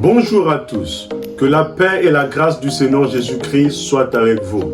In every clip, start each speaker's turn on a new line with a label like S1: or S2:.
S1: Bonjour à tous, que la paix et la grâce du Seigneur Jésus-Christ soient avec vous.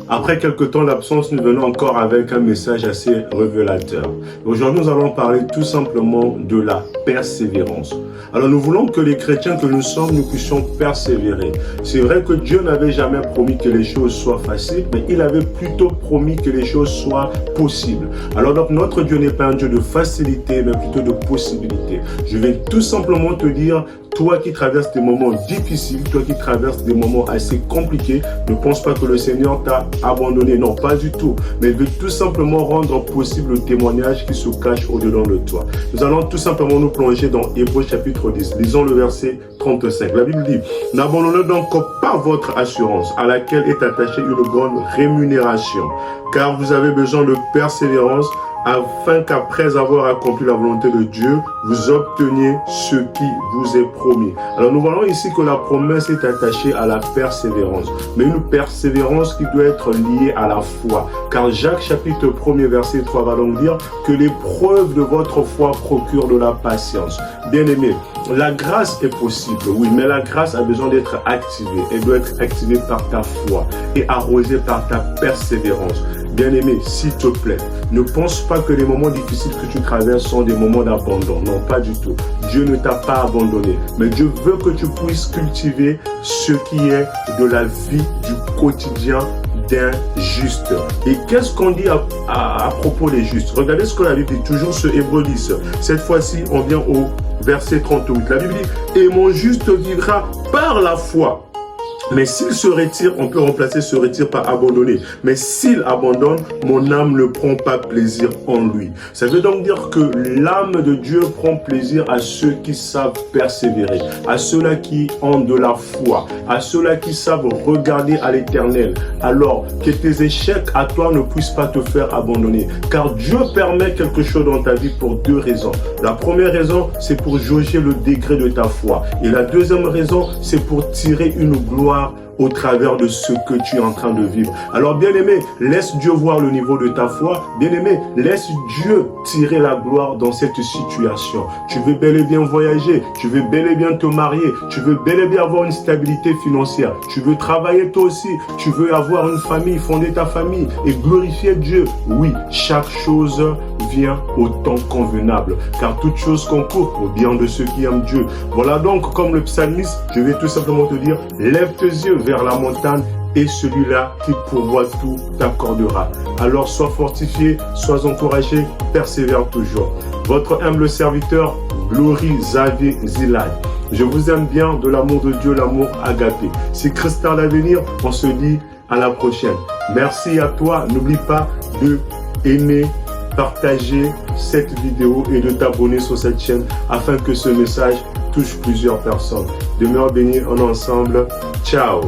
S1: Après quelque temps d'absence, nous venons encore avec un message assez révélateur. Aujourd'hui, nous allons parler tout simplement de la persévérance. Alors, nous voulons que les chrétiens que nous sommes, nous puissions persévérer. C'est vrai que Dieu n'avait jamais promis que les choses soient faciles, mais il avait plutôt promis que les choses soient possibles. Alors, donc, notre Dieu n'est pas un Dieu de facilité, mais plutôt de possibilité. Je vais tout simplement te dire, toi qui traverses des moments difficiles, toi qui traverses des moments assez compliqués, ne pense pas que le Seigneur t'a abandonné. Non, pas du tout. Mais il veut tout simplement rendre possible le témoignage qui se cache au-dedans de toi. Nous allons tout simplement nous plonger dans Hébreux chapitre 10. Lisons le verset 35. La Bible dit, « N'abandonnez donc pas votre assurance, à laquelle est attachée une grande rémunération, car vous avez besoin de persévérance, afin qu'après avoir accompli la volonté de Dieu, vous obteniez ce qui vous est promis. » Alors nous voyons ici que la promesse est attachée à la persévérance, mais une persévérance qui doit être liée à la foi. Car Jacques chapitre 1er verset 3 va donc dire que l'épreuve de votre foi procure de la patience. Bien-aimés, la grâce est possible, oui, mais la grâce a besoin d'être activée. Elle doit être activée par ta foi et arrosée par ta persévérance. Bien-aimé, s'il te plaît, ne pense pas que les moments difficiles que tu traverses sont des moments d'abandon. Non, pas du tout. Dieu ne t'a pas abandonné. Mais Dieu veut que tu puisses cultiver ce qui est de la vie du quotidien d'un juste. Et qu'est-ce qu'on dit à propos des justes? Regardez ce que la Bible dit, toujours ce Hébreux 10. Cette fois-ci, on vient au verset 38. La Bible dit, « Et mon juste vivra par la foi. » Mais s'il se retire, on peut remplacer se retire par abandonner. Mais s'il abandonne, mon âme ne prend pas plaisir en lui. Ça veut donc dire que l'âme de Dieu prend plaisir à ceux qui savent persévérer, à ceux-là qui ont de la foi, à ceux-là qui savent regarder à l'Éternel. Alors que tes échecs à toi ne puissent pas te faire abandonner. Car Dieu permet quelque chose dans ta vie pour deux raisons. La première raison, c'est pour jauger le degré de ta foi. Et la deuxième raison, c'est pour tirer une gloire au travers de ce que tu es en train de vivre. Alors bien-aimé, laisse Dieu voir le niveau de ta foi. Bien-aimé, laisse Dieu tirer la gloire dans cette situation. Tu veux bel et bien voyager, tu veux bel et bien te marier, tu veux bel et bien avoir une stabilité financière, tu veux travailler toi aussi, tu veux avoir une famille, fonder ta famille et glorifier Dieu. Oui, chaque chose vient au temps convenable, car toute chose concourt au bien de ceux qui aiment Dieu. Voilà donc, comme le psalmiste, je vais tout simplement te dire, lève tes yeux vers la montagne et celui-là qui pourvoit tout t'accordera. Alors sois fortifié, sois encouragé, persévère toujours. Votre humble serviteur, Glory Xavier Zilad. Je vous aime bien, de l'amour de Dieu, l'amour agapé. C'est Christ à l'avenir, on se dit à la prochaine. Merci à toi, n'oublie pas de aimer, partager cette vidéo et de t'abonner sur cette chaîne afin que ce message touche plusieurs personnes. Demeure béni en ensemble. Ciao.